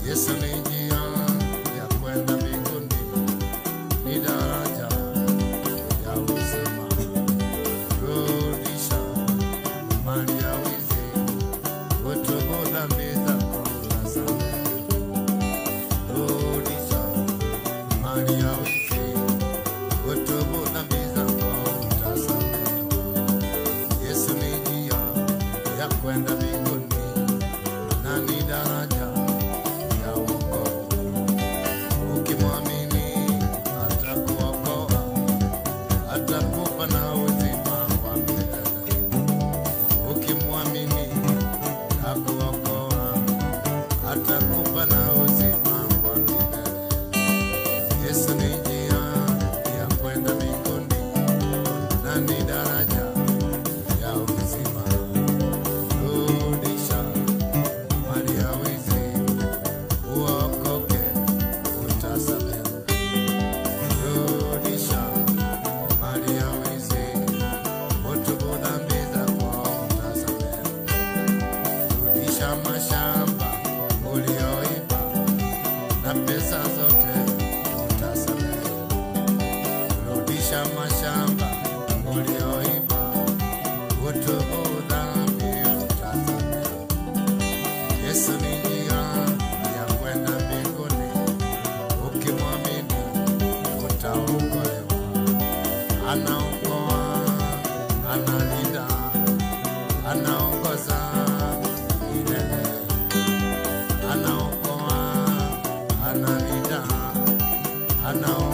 Yesu ni njia ya kwenda mbinguni, ni daraja ya uzima. Rudisha mali ya wizi, utubu dhambi zako usamehe. Rudisha mali ya wizi, utubu dhambi zako usamehe. Yesu ni njia ya kwenda mbinguni na ni daraja ya wokovu. Ukimwamini atakuokoa, atakupa na uzima wa milele. Ukimwamini atakuokoa, atakupa na uzima wa milele. Yesu ni njia ya kwenda mbinguni na ni daraja ya uzima. Rudisha mali ya wizi, uokoke utasamehewa. Rudisha mali ya wizi, utubu dhambi zako utasamehewa. Rudisha mashamba ulioiba na pesa zote utasamehewa. Rudisha mashamba ulioiba, utubu dhambi utasamehewa. Yesu ni njia ya kwenda mbinguni, ukimwamini utaokolewa. Anaokoa, analinda, anaongoza milele. Anaokoa, analinda, anaongoza